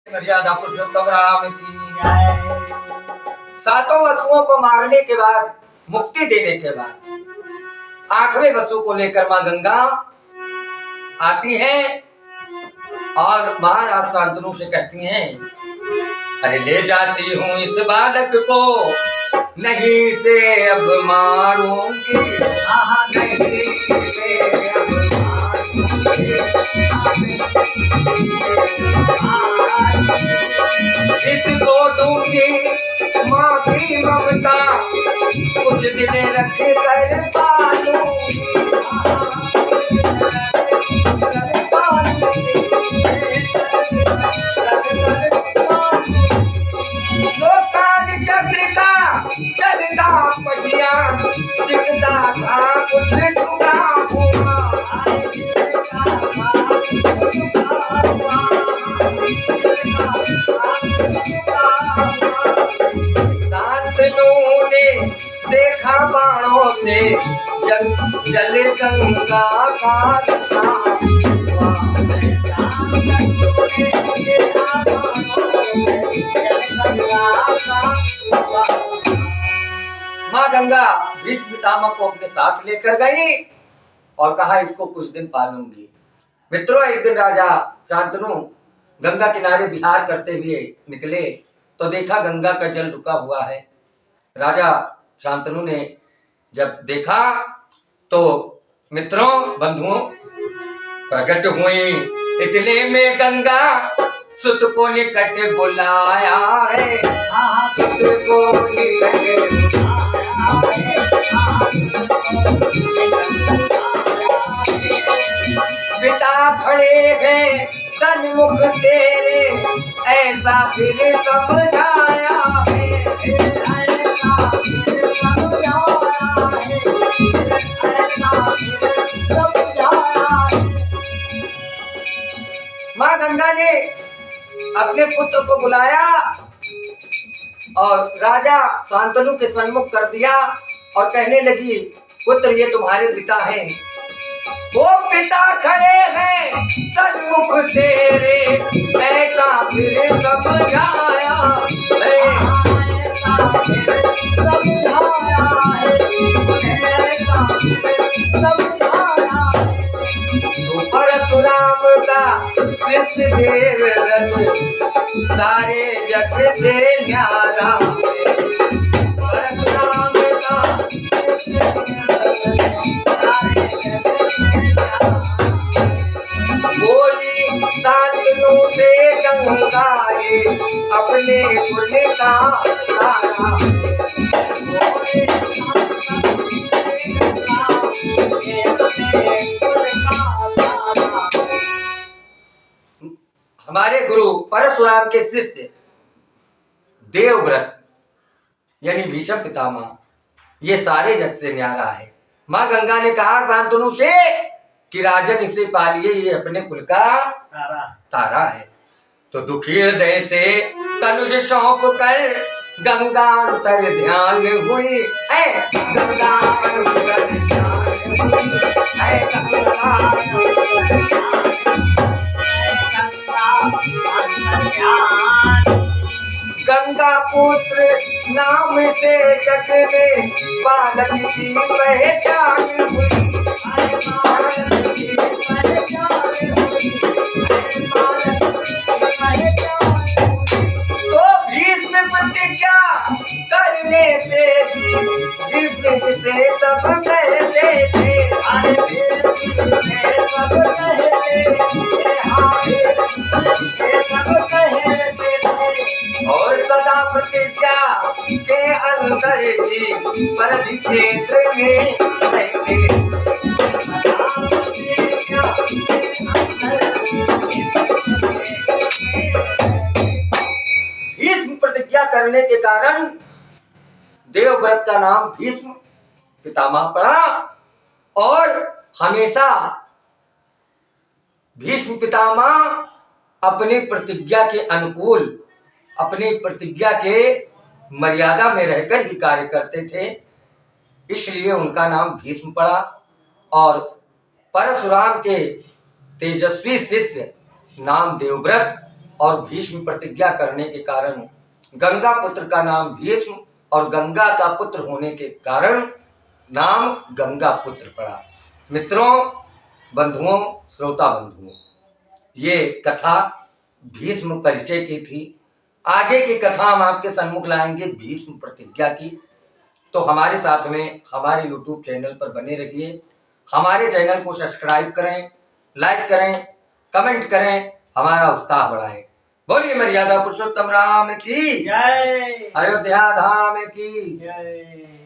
मर्यादा पुरुषोत्तम राम की सातों वसुओं को मारने के बाद, मुक्ति देने के बाद आठवें वसु को लेकर मां गंगा आती हैं और महाराज शांतनु से कहती हैं, अरे ले जाती हूँ इस बालक को, नहीं से अब मारूंगी, नहीं से अब इसको दूंगी माँ की ममता, कुछ दिन रख कर पालूंगी, लोकाल चक्र का चलता पहिया, दिखता था कुछ टूटा हुआ, शांतनु ने देखा बाणों से जल गंगा का माँ गंगा भीष्म पितामह को अपने साथ लेकर गई और कहा इसको कुछ दिन पालूंगी। मित्रों, एक दिन राजा शांतनु गंगा किनारे विहार करते हुए निकले तो देखा गंगा का जल रुका हुआ है। राजा शांतनु ने जब देखा तो मित्रों बंधुओं प्रकट हुई, इतने में गंगा सुत को निकट बुलाया है, सुत को निकट पिता खड़े हैं सन्मुख तेरे, ऐसा फिर समझाया है, ऐसा फिर समझाया है, ऐसा फिर समझाया है। माँ गंगा ने अपने पुत्र को बुलाया और राजा शांतनु के सन्मुख कर दिया और कहने लगी, पुत्र ये तुम्हारे पिता हैं। वो पिता खड़े हैं सन्मुख तेरे, ऐसा फिर समझाया है, ऐसा फिर समझाया है, ऐसा फिर समझाया है। परशुराम का कृष्ण देव रथ, सारे जग से न्यारा है, परशुराम का बोली शांतनु से गंगा ये अपने कुल का तारा, हमारे गुरु परशुराम के शिष्य देवव्रत यानी भीष्म पितामह ये सारे जग से न्यारा है। माँ गंगा ने कहा शांतनु से कि राजन इसे पालिए, ये अपने कुल का तारा है। तो दुखी हृदय से तनुज सौंप कर गंगा अंतर ध्यान हुई है, गंगा अंतर ध्यान हुई है, गंगा पुत्र नाम से जग में बालक की पहचान हुई, तो भीष्म प्रतिज्ञा करने से भीष्म से सब कहते थे, सब कहते और सदा प्रतिज्ञा के अंदर ही पर क्षेत्र में रहते। भीष्म प्रतिज्ञा करने के कारण देवव्रत का नाम भीष्म पितामह पड़ा और हमेशा भीष्म पितामह अपनी प्रतिज्ञा के अनुकूल, अपनी प्रतिज्ञा के मर्यादा में रहकर ही कार्य करते थे, इसलिए उनका नाम भीष्म पड़ा। और परशुराम के तेजस्वी शिष्य नाम देवव्रत और भीष्म प्रतिज्ञा करने के कारण गंगा पुत्र का नाम भीष्म और गंगा का पुत्र होने के कारण नाम गंगा पुत्र पड़ा। मित्रों, बंधुओं, श्रोता बंधुओं, ये कथा भीष्म परिचय की थी। आगे की कथा हम आपके सन्मुख लाएंगे भीष्म प्रतिज्ञा की। तो हमारे साथ में हमारे YouTube चैनल पर बने रहिए। हमारे चैनल को सब्सक्राइब करें, लाइक करें, कमेंट करें, हमारा उत्साह बढ़ाएं। बोलिए मर्यादा पुरुषोत्तम राम की जय, अयोध्या धाम की जय।